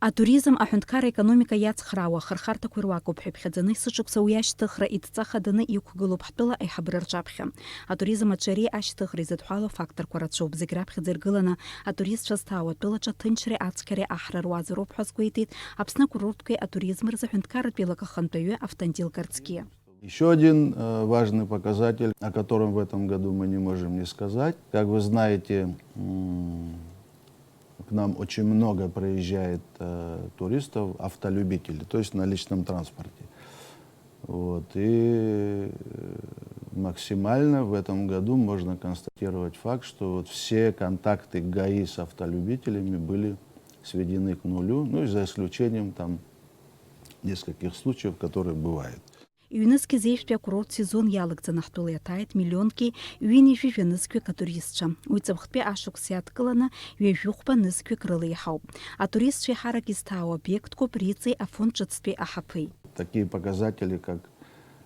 Атуризм аҳәынҭқарра економика иацхраауа ахырхарҭақәа ируакуп ҳәа иԥхьаӡаны исыҿакәса уи ашьҭыхра идҵахаданы иқәгылоуп ҳтәыла аиҳабыра рҿаԥхьа. Атуризм аҿиареи ашьҭыхреи изыдҳәалоу факторқәа рацәоуп. Зегь раԥхьаӡа иргыланы атуристцәа зҭаау атәылаҿы аҭынчреи ацқьареи аҳраруазароуп ҳәа азгәеиҭеит Аԥсны акурорткәи атуризм рзы аҳәынҭқарратә еилакахантәаҩы Автандил Карцки. Еще один важный показатель, о котором в этом году мы не можем не сказать. Как вы знаете, к нам очень много приезжает туристов, автолюбителей, то есть на личном транспорте. Вот. И максимально в этом году можно констатировать факт, что вот все контакты ГАИ с автолюбителями были сведены к нулю, ну и за исключением там нескольких случаев, которые бывают. Ҩнызқьи зеиԥштәи акурорт сезон иалагӡаны ҳтәыла иаҭааит миллионки ҩынҩажәи нызқьҩык атуристцәа. Уи ҵыԥхтәи ашықәс иадкыланы ҩажәихәба нызқьҩык рыла иаҳауп. Атуристцәа еиҳарак изҭаау объектқәоуп Рицеи афонд ҿыцтәи аҳаԥеи. Такие показатели, как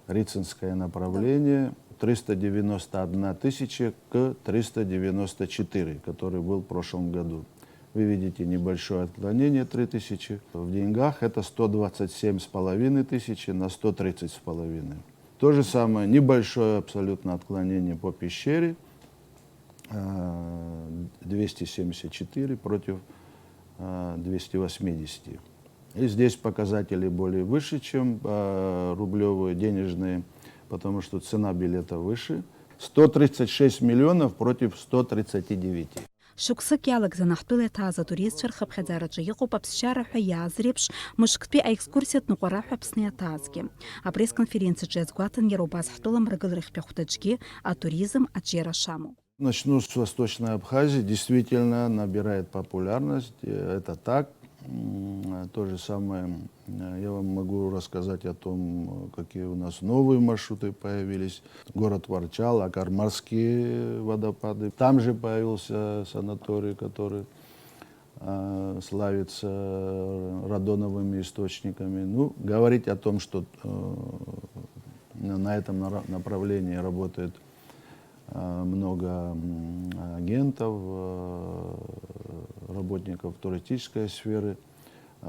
Рицинское направление, 391 тысяча к 394, который был в прошлом году. Вы видите небольшое отклонение 3000. В деньгах это 127,5 тысячи на 130,5. То же самое небольшое абсолютно отклонение по пещере. 274 против 280. И здесь показатели более выше, чем рублевые, денежные, потому что цена билета выше. 136 миллионов против 139. Шықәсык иалагӡаны ҳтәыла иаҭааз атуристцәа рхыԥхьаӡараҿы иҟоуп аԥсшьара ҳәа иааз реиԥш мышктәи аекскурсиатә ныҟәара ҳәа Аԥсны иаҭаазгьы. Апресс-конференциаҿы иазгәаҭан иара убас ҳтәыла мрагыларахьтәи ахәҭаҿгьы атуризм аҿиара шамоу. Начну с Восточной Абхазии. Действительно набирает популярность. Это так. То же самое я вам могу рассказать о том, какие у нас новые маршруты появились. Город Ворчал, Акармарские водопады. Там же появился санаторий, который славится радоновыми источниками. Ну, говорить о том, что на этом направлении работает много агентов, работников туристической сферы,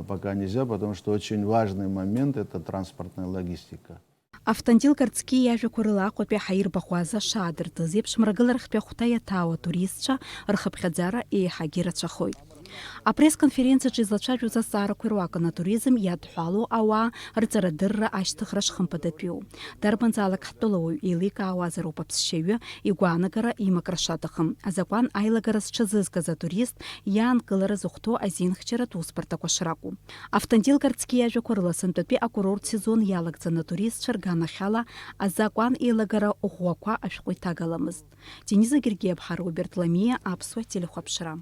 пока нельзя, потому что очень важный момент – это транспортная логистика. Автандил Карцки иажәақәа рыла Аҟәатәи ҳаирбахуаз ашаадыртыз еиԥш мрагыларахьтәи ахәҭа иаҭаау атуристцәа рхыԥхьаӡара еиҳагьы рацәахоит. Апресс-конференциаҿы излацәажәоз азҵаарақәа ируакын атуризм иадҳәалоу ауаа рҵарадырра ашьҭыхра шхымԥадатәиу. Дарбанзаалак ҳтәылауаҩ еиликаауазароуп аԥсшьаҩы игәаанагара имакра шаҭахым. Азакәан аилагара зҽазызкыз атурист иаанкылара зыхәҭоу азинхьчаратә усбарҭақәа шракәу. Автандил Карцки иажәақәа рыла сынтәатәи акурорт сезон иалагӡаны атуристцәа рганахьала азакәан еилагара ӷәӷәақәа ашәҟәы иҭагаламызт. Дениза Гергиев, Роберт Ламиа, Аԥсуа телехәаԥшра.